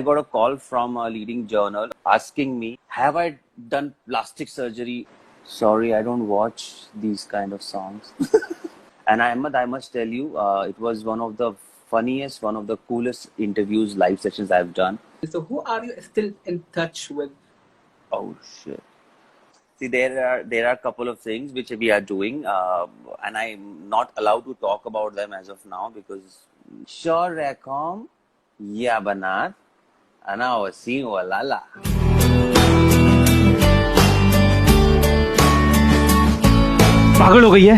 I got a call from a leading journal asking me, have I done plastic surgery? Sorry, I don't watch these kind of songs. And I must tell you, it was one of the funniest, one of the coolest interviews, live sessions I've done. So who are you still in touch with? Oh shit. See, there are a couple of things which we are doing, and I'm not allowed to talk about them as of now because sure, Racom, yeah, banat, ana wasi walala. पागल हो गई है।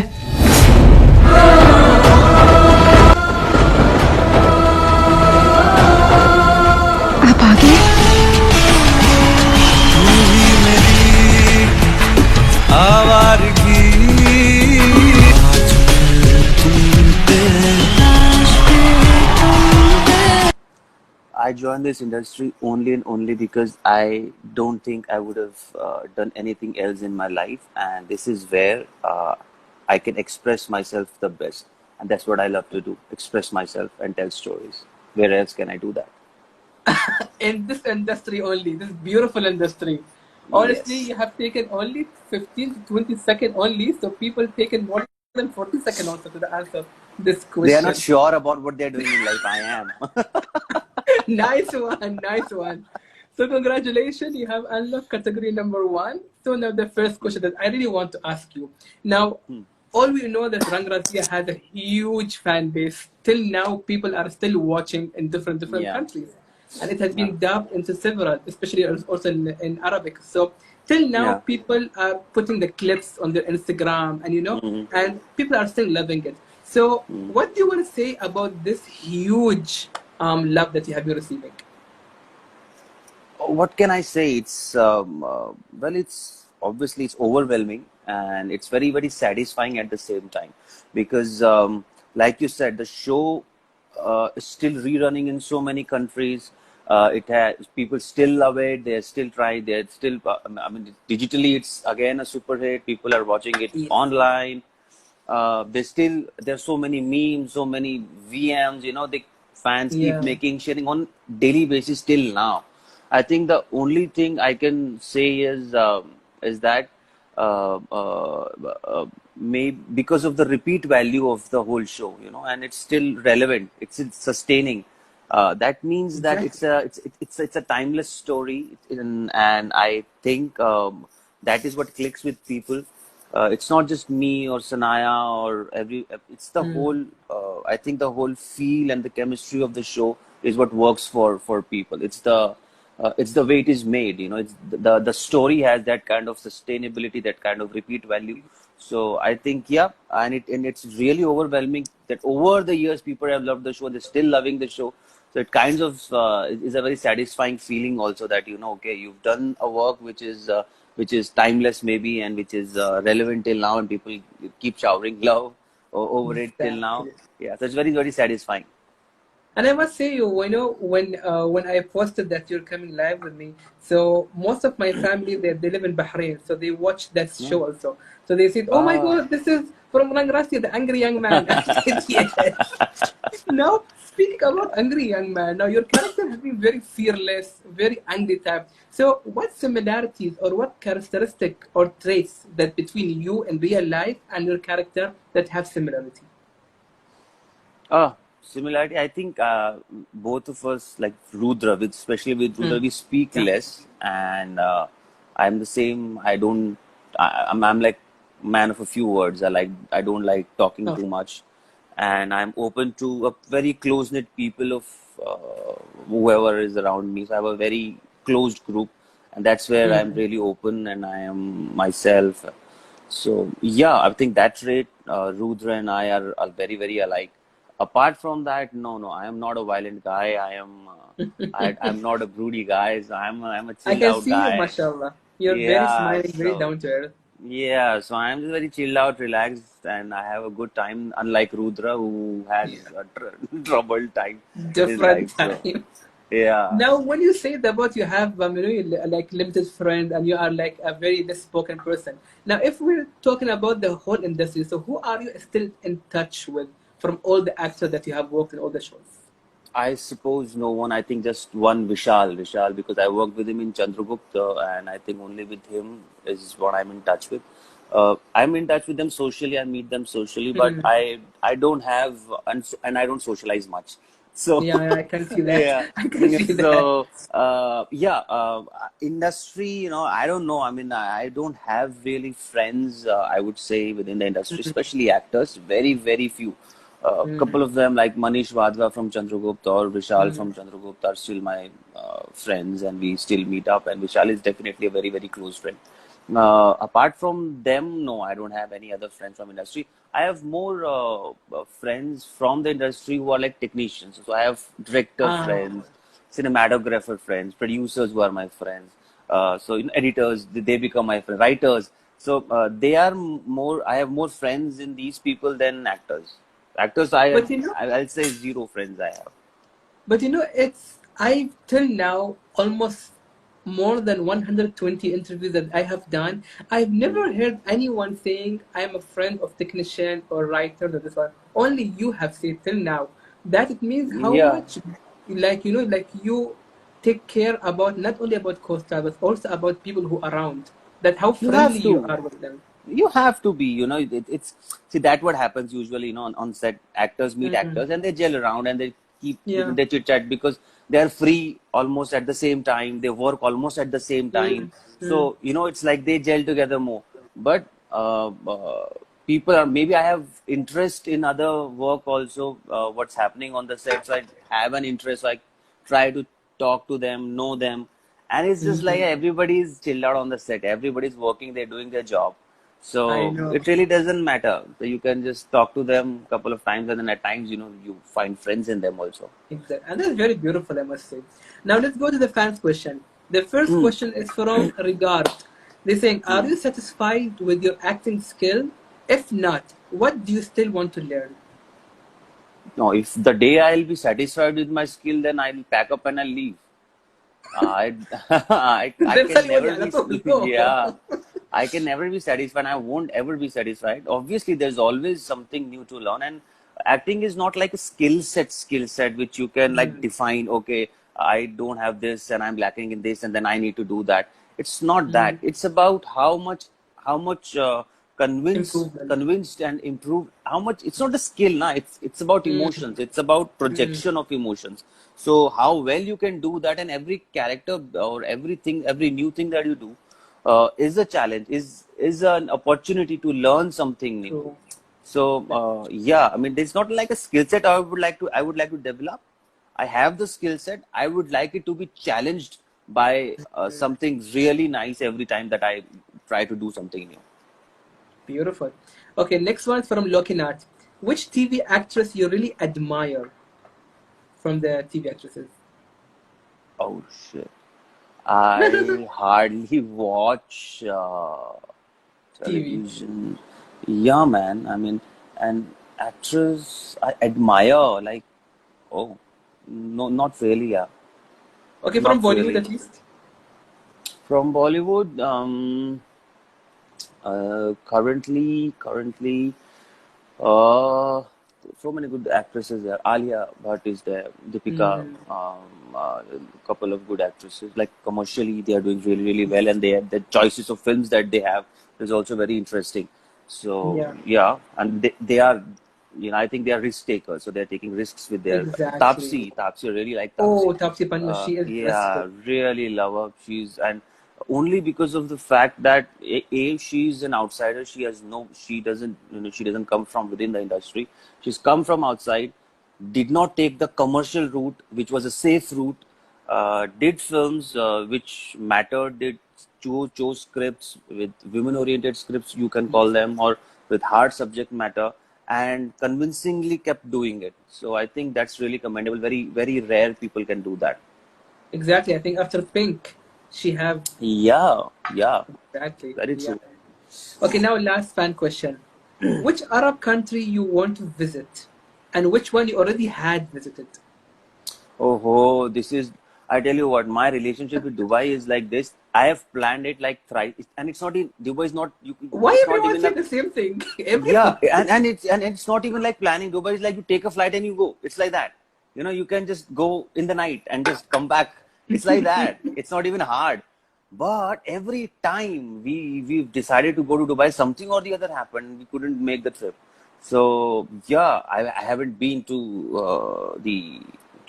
आप आ गए। I joined this industry only and only because I don't think I would have done anything else in my life, and this is where I can express myself the best, and that's what I love to do: express myself and tell stories. Where else can I do that? In this industry only, this beautiful industry. Honestly, Yes. you have taken only 15 to 20 seconds only, so people taken more than 40 seconds also to answer this They are not question. sure about what they're doing in life. I am. Nice one, nice one. So congratulations, you have unlocked category number 1. So now the first question that I really want to ask you. Now, all we know that Rang Rasia has a huge fan base. Till now, people are still watching in different Yeah. countries. And it has Yeah. been dubbed into several, especially also in Arabic. So till now, Yeah. people are putting the clips on their Instagram and Mhm. and people are still loving it. So Mm. what do you want to say about this huge love that you have been receiving? What can I say? It's obviously it's overwhelming and it's very, very satisfying at the same time because, like you said, the show is still rerunning in so many countries. It has people still love it. They're still trying. They're still. I mean, digitally, it's again a super hit. People are watching it Yes. online. There's so many memes, so many VMs. The fans keep Yeah. making sharing on daily basis till now. I think the only thing I can say is that maybe because of the repeat value of the whole show, and it's still relevant, it's sustaining. That means that Exactly. it's a timeless story, and I think that is what clicks with people. It's not just me or Sanaya or every. It's the whole. I think the whole feel and the chemistry of the show is what works for people. It's the way it is made. It's the story has that kind of sustainability, that kind of repeat value. So I think yeah, and it's really overwhelming that over the years people have loved the show. They're still loving the show. So it kind of is a very satisfying feeling also that okay, you've done a work which is timeless maybe and which is relevant till now, and people keep showering love over it till now. Exactly. Yeah, so it's very, very satisfying. And I must say, when I posted that you're coming live with me, so most of my family they live in Bahrain, so they watch that Yeah. show also. So they said, "Oh my Ah. God, this is from Rangrasi, the angry young man." I said, "Yes." Now speaking about angry young man, now your character has been very fearless, very angry type. So what similarities or what characteristic or traits that between you in real life and your character that have similarity? Similarity. I think both of us, like Rudra, especially with Rudra, we speak Yeah. less, and I'm the same. I don't. I'm like man of a few words. I don't like talking Oh. too much, and I'm open to a very close knit people of whoever is around me. So I have a very closed group, and that's where I'm really open and I am myself. So yeah, I think that trait, Rudra and I are very, very alike. Apart from that, no, I am not a violent guy. I'm not a broody guy. So I'm a I chilled can out see you, guy. mashallah. You're very Yeah, smiling, very so down to earth. yeah, so I'm just very chilled out, relaxed, and I have a good time. Unlike Rudra, who has Yeah. a troubled time in his Different life. So time. yeah. Now, when you say that about you have like limited friend and you are like a very this spoken person. Now, if we're talking about the whole industry, so who are you still in touch with from all the actors that you have worked in all the shows? I suppose no one. I think just one Vishal, because I worked with him in Chandragupta, and I think only with him is what I'm in touch with. I'm in touch with them socially. I meet them socially, but Hmm. I don't have and I don't socialize much. So Yeah, I can see that. yeah, I can yeah. see that. So yeah, industry. I don't know. I mean, I don't have really friends. I would say within the industry, especially actors. Very very few. A couple of them, like Manish Wadhwa from Chandragupta or Vishal Hmm. from Chandragupta, are still my friends, and we still meet up. And Vishal is definitely a very, very close friend. Apart from them, no, I don't have any other friends from industry. I have more friends from the industry who are like technicians. So I have director Ah, friends, cinematographer friends, producers who are my friends. Editors, they become my friends. Writers, so they are more. I have more friends in these people than actors. Actors, but you know, I'll say zero friends I have. it's I've till now almost more than 120 interviews that I have done. I've never heard anyone saying I'm a friend of technician or writer or this one. Only you have said till now. That it means how Yeah, much, like you take care about not only about co-star but also about people who are around. That how you friendly have you to. are with them. You have to be. It's see that what happens usually. On set, actors meet Mm. actors and they gel around and they keep Yeah. they chit chat because they are free almost at the same time. They work almost at the same time. Mm. Mm. So it's like they gel together more. But people are maybe I have interest in other work also. What's happening on the set, so I have an interest. So I try to talk to them, know them, and it's just like Mm. everybody's chilled out on the set. Everybody's working, they're doing their job. I So know. it really doesn't matter. So you can just talk to them a couple of times, and then at times, you find friends in them also. Exactly. And that's very beautiful, I must say. Now let's go to the fans question. The first Mm, question is from Regard. They're saying, are mm. you satisfied with your acting skill? If not, what do you still want to learn? No, if the day I'll be satisfied with my skill, then I'll pack up and I'll leave. I, I Then can sorry, never على be, طول. yeah, No. I can never be satisfied. I won't ever be satisfied. Obviously, there's always something new to learn, and acting is not like a skill set which you can like Mm, define. Okay, I don't have this, and I'm lacking in this, and then I need to do that. It's not that. mm. It's about how much Improvement. convinced and improved. How much? It's not a skill, na. It's about Mm, emotions. It's about mm, projection of emotions. So how well you can do that, and every character or everything, every new thing that you do is a challenge, is an opportunity to learn something new. true. So yeah, I mean, it's not like a skill set I would like to develop. I have the skill set. I would like it to be challenged by something really nice every time that I try to do something new. Beautiful. Okay, next one is from Lokinat. Which TV actress you really admire from the TV actresses? Oh shit. I hardly watch TV. television. Yeah, man. I mean, and actress I admire, like, oh, no, not really. Yeah, Okay, from not Bollywood really. at least. From Bollywood, currently, uh, so many good actresses there. Alia Bhatt is there. Deepika, Mm. a couple of good actresses. Like commercially, they are doing really, really well, and they have the choices of films that they have is also very interesting. So Yeah, yeah, and they are, I think they are risk takers. So they're taking risks with their exactly. Tapsi. I really like Oh, Tapsi. Taapsee Pannu, she is Yeah, versatile. really love her. And only because of the fact that she's an outsider. She doesn't come from within the industry. She's come from outside, did not take the commercial route, which was a safe route. Did films which mattered. Did chose scripts with women-oriented scripts, you can call them, or with hard subject matter, and convincingly kept doing it. So I think that's really commendable. Very, very rare people can do that. Exactly. I think after Pink, she have Yeah, yeah, exactly. very Yeah. true. Okay, now last fan question. Which Arab country you want to visit, and which one you already had visited? Oh, I tell you what, my relationship with Dubai is like this. I have planned it like thrice, and it's not in Dubai is not Why it's not everyone even say a, the same thing? yeah, Everyone. and it's not even like planning. Dubai is like you take a flight and you go. It's like that. You can just go in the night and just come back. It's like that. It's not even hard. But every time we've decided to go to Dubai, something or the other happened. We couldn't make the trip. So yeah, I haven't been to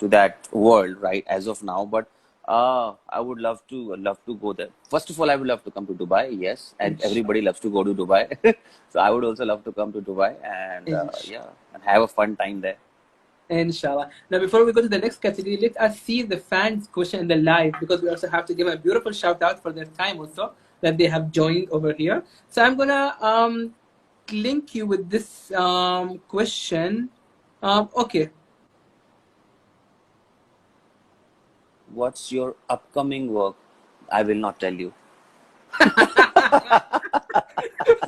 that world right as of now, but I would love to go there. First of all, I would love to come to Dubai, yes, and everybody loves to go to Dubai. So I would also love to come to Dubai and Inshallah. yeah, and have a fun time there. Inshallah. Now, before we go to the next category, let us see the fans' question in the live, because we also have to give a beautiful shout out for their time also that they have joined over here. So I'm gonna link you with this question. Okay. What's your upcoming work? I will not tell you.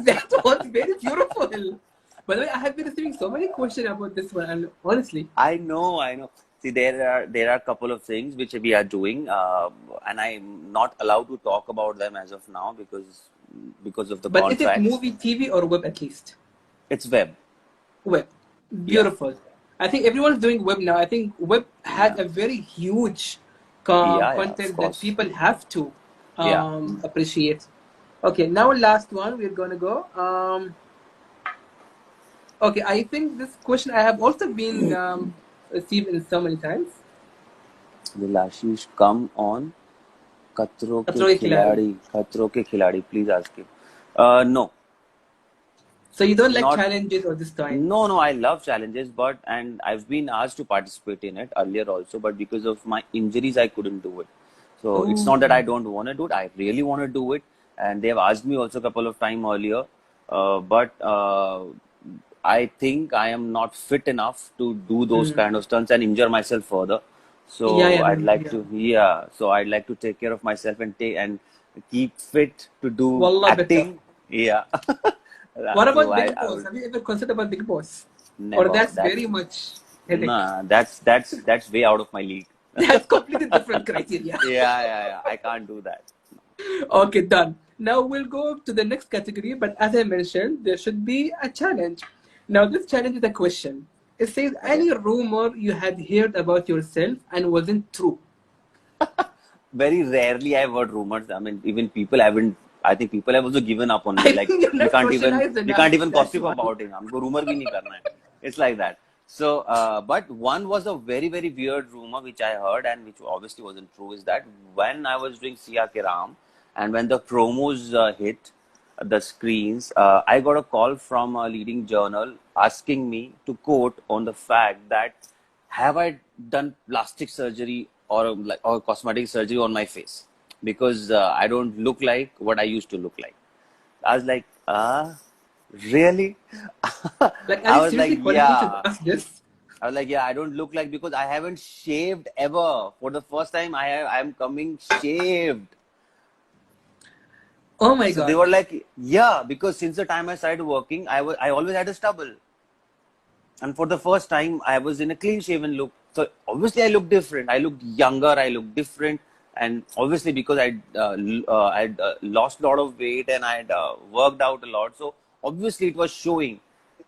That was very beautiful. By the way, I have been receiving so many questions about this one, and honestly, I know. See, there are a couple of things which we are doing, and I'm not allowed to talk about them as of now because of the but is it contracts. movie, TV, or web at least? It's web. Web. Yeah, Beautiful. I think everyone's doing web now. I think web has yeah, a very huge yeah. Of content that course. people have to Yeah. appreciate. Okay, now last one we're gonna go. Okay, I think this question I have also been received in so many times. Will Ashish come on खतरों के Katroi Khiladi. खिलाड़ी खतरों के खिलाड़ी? Please ask him. No, So you don't like not. challenges or this time? No, I love challenges, and I've been asked to participate in it earlier also, but because of my injuries, I couldn't do it. So it's not that I Oh. don't want to do it. I really want to do it, and they've asked me also a couple of times earlier, but I think I am not fit enough to do those kind of stunts and injure myself further. Yeah, So yeah, I'd no, like yeah. to, yeah. So I'd like to take care of myself and keep fit to do Wallah better. acting. Yeah. What So about Big I Boss? would Have you ever considered about Big Boss? Or never. that's That's very much headache? Nah, that's way out of my league. That's completely different criteria. Yeah. I can't do that. Okay, done. Now we'll go to the next category, but as I mentioned, there should be a challenge. Now, this challenge is a question. It says Okay. any rumor you had heard about yourself and wasn't true. Very rarely I've heard rumors. I mean, even people haven't. I think people have also given up on me. I Like think you're we not can't even socialized we enough. can't even That's gossip why. about it. हमको rumor भी नहीं करना है. It's like that. So, but one was a very weird rumor which I heard and which obviously wasn't true. Is that when I was doing Sia Ke Ram and when the promos hit the screens, I got a call from a leading journal asking me to quote on the fact that have I done plastic surgery or cosmetic surgery on my face because I don't look like what I used to look like. I was like, really? Like, are I you was like, seriously calling me to yeah. ask this? I was like, yeah, I don't look like because I haven't shaved ever. For the first time, I'm coming shaved. Oh my So they God. were like, yeah, because since the time I started working, I always had a stubble. And for the first time, I was in a clean shaven look. So obviously, I looked different. I looked younger. I looked different. And obviously, because I'd lost a lot of weight and I'd worked out a lot. So obviously, it was showing.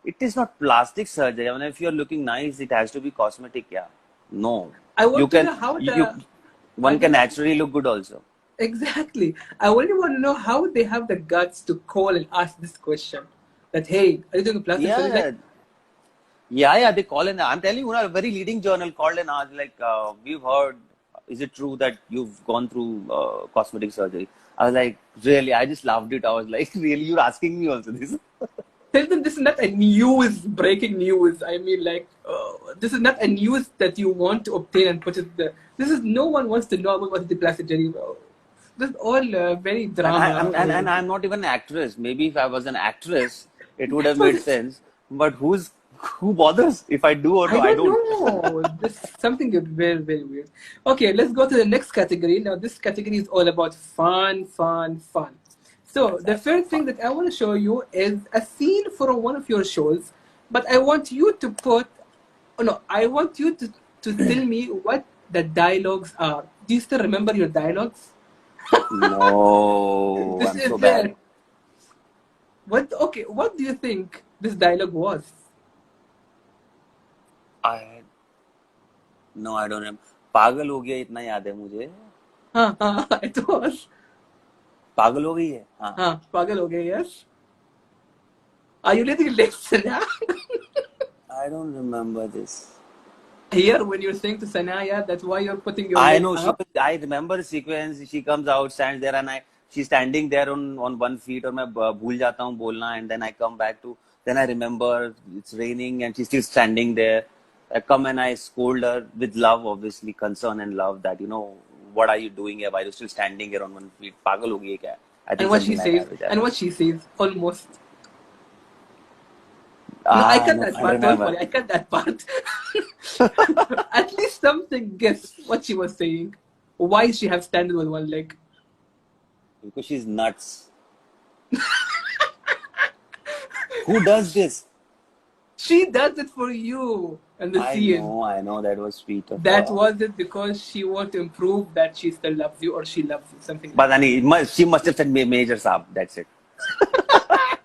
It is not plastic surgery. I mean, if you're looking nice, it has to be cosmetic. Yeah. No. I You want to can, know how you, the. I one can just naturally look good also. exactly. I really want to know how they have the guts to call and ask this question. That hey, are you doing plastic surgery? Like, Yeah, they call in. I'm telling you, a very leading journal called and asked, like, we've heard, is it true that you've gone through cosmetic surgery? I was like, really? I just loved it. I was like, really? You're asking me also this? tell them this is not a news, breaking news. I mean, like, this is not a news that you want to obtain and put it there. This is no one wants to know about what is the plastic surgery. This is all very And I, drama I'm, and I'm not even an actress. Maybe if I was an actress, it would have So made sense. But who bothers if I do or I no? I don't don't. know. This is something very weird. Okay, let's go to the next category. Now, this category is all about fun. So, the That's not first thing fun. that I want to show you is a scene from one of your shows, but I want you to put, oh no, I want you to tell me what the dialogues are. Do you still remember your dialogues? No, This I'm is so bad. there. What do you think this dialogue was? I No, I don't remember. पागल हो गया इतना याद है मुझे. It was. पागल हो गई है. हाँ. Pagal ho gaya, yes. Are you reading lyrics now? I don't remember this. Here, when you're saying to Sanaya, that's why you're putting your I leg know up. I remember the sequence. She comes out, stands there, and she's standing there on one feet, और मैं भूल जाता हूँ बोलना, and then I come back to. Then I remember it's raining and she's still standing there. I come and I scold her with love, obviously concern and love, that what are you doing here? Why are you still standing here on one feet? पागल हो गई है क्या? I And think what she something like says, that. Which I- and what she says, almost. No, I cut no, that I part. Don't remember. worry, I cut that part. At least something guess what she was saying. Why she have standing with one leg? Because she's nuts. Who does this? She does it for you and the I scene. know that was sweet of That her. was it because she want to prove that she still loves you or she loves you, something like But Ani, she must have said Major Saab. That's it. that.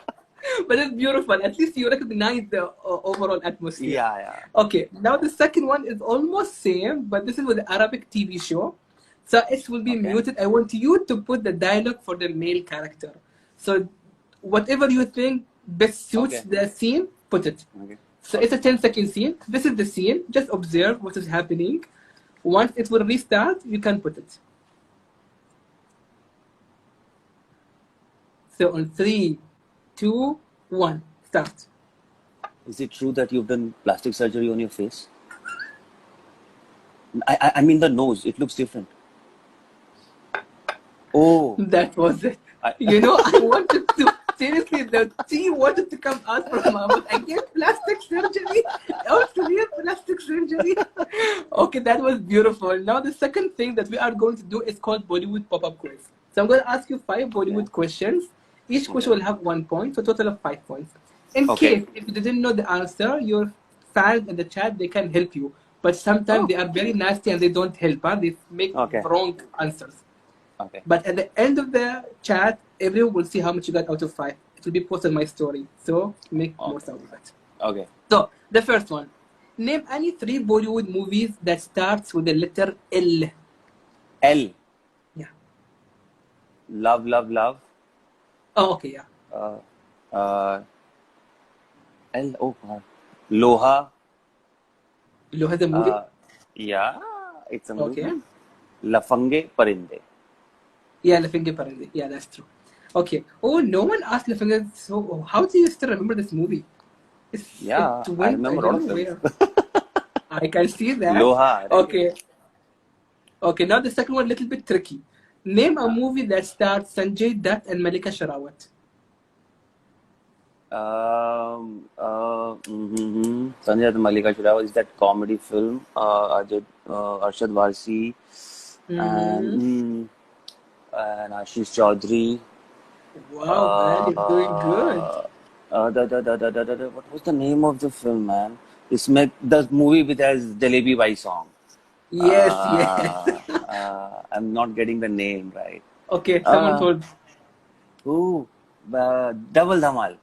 But it's beautiful. At least you recognize the overall atmosphere. Yeah. Okay, now the second one is almost same, but this is with the Arabic TV show. So it will be Okay. muted. I want you to put the dialogue for the male character. So whatever you think best suits Okay. the scene, put it. Okay. So it's a 10-second scene. This is the scene. Just observe what is happening. Once it will restart, you can put it. So on 3, 2, 1, start. Is it true that you've done plastic surgery on your face? I mean the nose. It looks different. Oh. That was it. I wanted to, seriously, the team wanted to come out from Mahmoud. Again, plastic surgery. Also, real plastic surgery. Okay, that was beautiful. Now, the second thing that we are going to do is called Bollywood pop-up quiz. So I'm going to ask you 5 Bollywood questions. Each question will have 1 point, so total of 5 points. In Okay. case, if you didn't know the answer, your fans in the chat, they can help you. But sometimes they are very nasty and they don't help. They make Okay. wrong answers. Okay. But at the end of the chat, everyone will see how much you got out of 5. It will be posted on my story. So make most out of it. Okay. So the first one. Name any 3 Bollywood movies that starts with the letter L. L. Yeah. Love. Oh, okay, yeah. L. Oh God. Loha. Loha is a movie? Yeah. It's a movie. Okay. Lafange Parinde. Yeah, Lafinge Parande. Yeah, that's true. Okay. Oh, no one asked Lafinge. So how do you still remember this movie? Yeah, it I went, remember don't all of know them. where. I can see that. Loha. Okay. Okay, now the second one, a little bit tricky. Name a movie that stars Sanjay Dutt and Malika Sherawat. Sanjay Dutt, Malika Sherawat is that comedy film. Arshad Varsi and Ashish Chaudhary. Wow, man, you're doing good. What was the name of the film, man? The movie which has Jalebi Bhai song. Yes. I'm not getting the name right. Okay, someone told. Double Dhamal.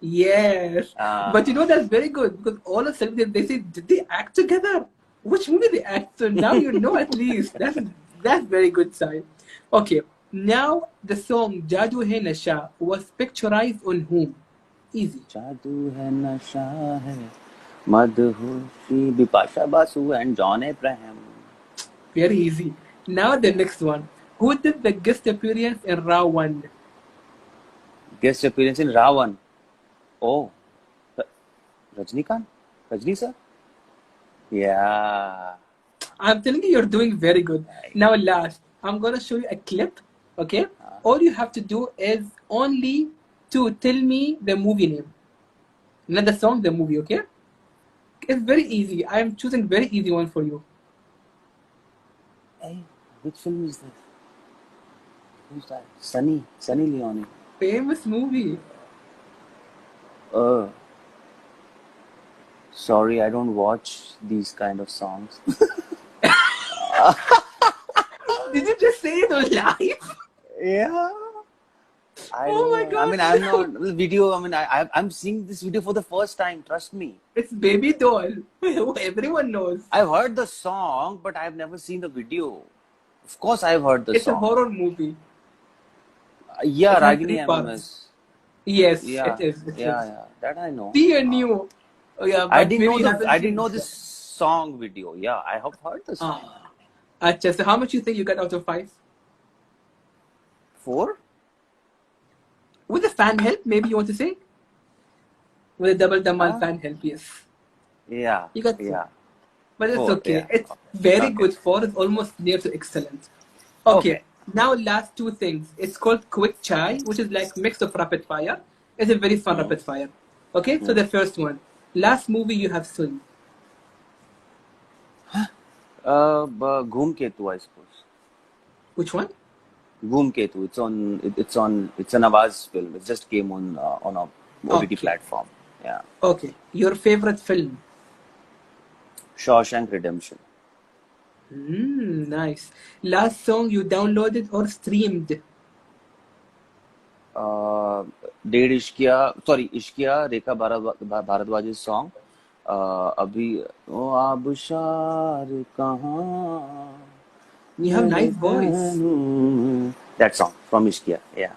Yes. But that's very good because all of a sudden they say, did they act together? Which movie they act? So now you know at least. That's very good sign. Okay. Now the song Jadoo Hai Nasha was picturized on whom? Easy. Jadoo hai nasha hai, madhoshi, Bipasha Basu and John Abraham. Very easy. Now the next one. Who did the guest appearance in Rawan? Guest appearance in Ravan. Oh, Rajnikant? Rajni sir? Yeah. I'm telling you, you're doing very good. Now last, I'm going to show you a clip. Okay? All you have to do is only to tell me the movie name. Not the song, the movie, okay? It's very easy. I'm choosing very easy one for you. Hey, which film is this? Who's that? Sunny Leone. Famous movie. Sorry, I don't watch these kind of songs. Did you just say it on live? Yeah. I Oh don't my know. I mean, God. I'm not video. I mean, I'm seeing this video for the first time. Trust me. It's Baby Doll. Everyone knows. I've heard the song, but I've never seen the video. Of course, I've heard the It's a song. horror movie. Yeah, It has Ragini 3 parts. MMS. Yes, it Yeah, is. It yeah, is. yeah. That I know. See and new. Oh, yeah, I but didn't maybe know you haven't I seen didn't know this this one. song video. Yeah, I have heard the song. Ah. Acha, so how much you think you got out of 5? 4? With the fan help, maybe you want to say? With a double Damal Huh? fan help, yes. Yeah, You got 4. yeah. But it's 4. okay. Yeah. It's very Okay. good. 4 is almost near to excellent. Okay, Okay. now last 2 things. It's called Quick Chai, which is like mix of rapid fire. It's a very fun Hmm. rapid fire. Okay, so Hmm. the first one. Last movie you have seen. Ghoom Ketu, I suppose. Which one? Ghoom Ketu. It's a Nawaz film. It just came on a OTT Okay. platform. Yeah. Okay. Your favorite film? Shawshank Redemption. Nice. Last song you downloaded or streamed? Dead Ishkiya, Rekha Bharadwaj's song. अभी ओ आबशार कहाँ You have nice voice. मेरे that song from Ishkiya. Yeah.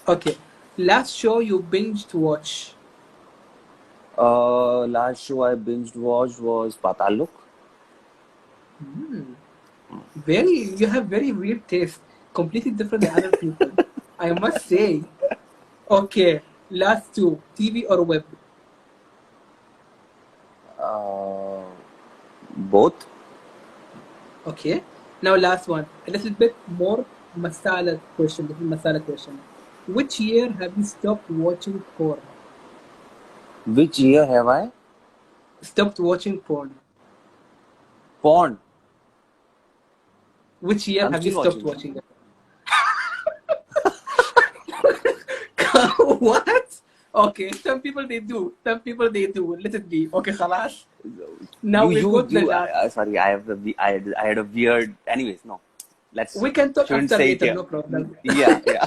Okay. Last show you binged watch? Last show I binged watched was Patal Lok. You have very weird taste. Completely different than other people. I must say. Okay. Last 2, TV or web? Both. Okay. Now last one. A little bit more masala question. Which year have you stopped watching porn? Which year have I? Stopped watching porn. Porn. Which year I'm have you still stopped watching. watching it? What? Okay, some people they do. Some people they do. Let it be. Okay, khalas. Now we go to the last. Sorry, I had a weird. Anyways, no. Let's. We can talk Shouldn't after say it later, here. no problem. Yeah, yeah.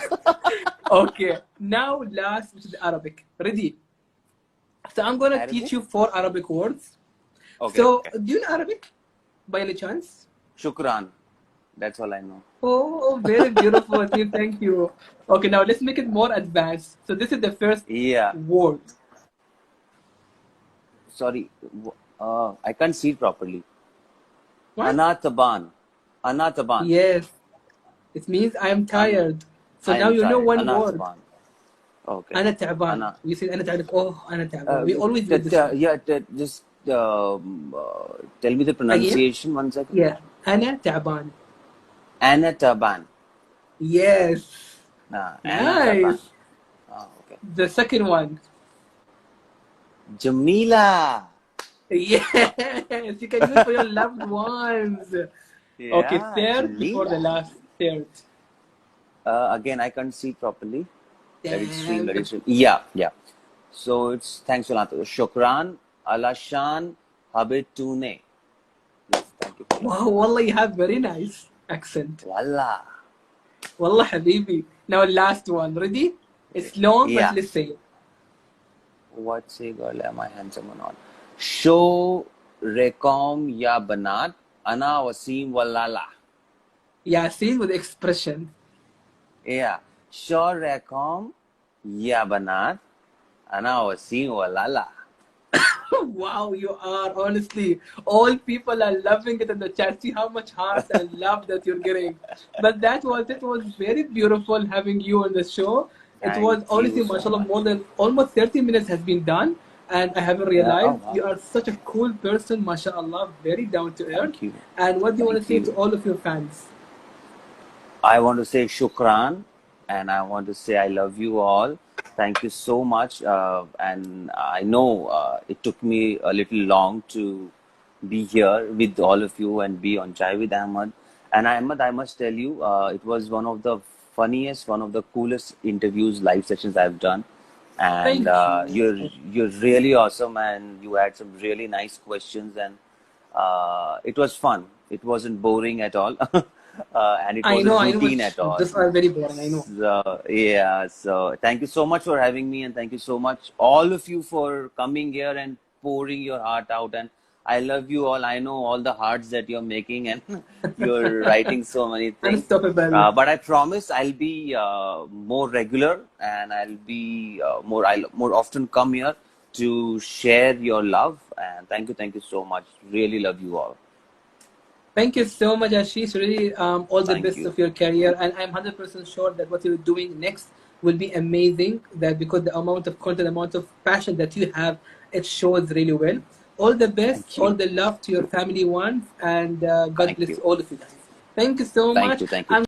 Okay, now last, which is Arabic. Ready? So I'm gonna Arabic? teach you 4 Arabic words. Okay. So, okay. do you know Arabic by any chance? Shukran. That's all I know. Oh, very beautiful. Thank you. Okay, now let's make it more advanced. So this is the first Yeah. word. Sorry. I can't see it properly. What? Anataban. Anataban. Yes. It means I am tired. So I now am you know tired. one word. Anataban. Okay. أنا تعبان. Ana. You say أنا تعبان. Oh, أنا تعبان. We always do this. Just tell me the pronunciation 1 second. Yeah. أنا تعبان. Anataban. Yes. Anataban. Nice. Okay. The second one. Jamila. Yes. You can use it for your loved ones. Okay, Yeah, third before the Jamila. last. Third. Again, I can't see properly. Let it stream. Damn. Let it stream. Yeah, yeah. So it's thanks a lot. Shukran, Alashan, Habitune. Yes, thank you. Wow, wallah, you have very nice accent. Wallah. Wallah, habibi. Now last one. Ready? It's long, Yeah. but let's say it. What's a girl? Am I handsome or not? Show Rekom Ya Banat, Ana Wasim Walala. Yasin with expression. Yeah. Show Rekom Ya Banat, Ana Wasim Walala. Wow, you are honestly. All people are loving it in the chat. See how much heart and love that you're getting. But that was it. Was very beautiful having you on the show. It Thank was honestly, you so mashallah, much. more than almost 30 minutes has been done, and I haven't Yeah, realized oh, wow. you are such a cool person, mashallah, very down to earth. Thank you. And what do you want to say Thank to you. all of your fans? I want to say shukran and I want to say I love you all. Thank you so much. And I know it took me a little long to be here with all of you and be on Chai with Ahmed. And Ahmed, I must tell you, it was one of the funniest, one of the coolest interviews, live sessions I've done. And Thank you. you're really awesome, and you had some really nice questions, and it was fun. It wasn't boring at all. and it I wasn't know, I know. routine at all. This are very boring. I know. So, yeah, so thank you so much for having me, and thank you so much, all of you, for coming here and pouring your heart out. And I love you all. I know all the hearts that you're making, and you're writing so many things. Unstoppable. But I promise I'll be more regular, and I'll more often come here to share your love. And thank you so much. Really love you all. Thank you so much, Ashish. Really, all the Thank best you. of your career, and I'm 100% sure that what you're doing next will be amazing. That because the amount of content, amount of passion that you have, it shows really well. All the best, Thank all you. the love to your family ones, and God Thank bless you. all of you guys. Thank you so Thank much. you. Thank you.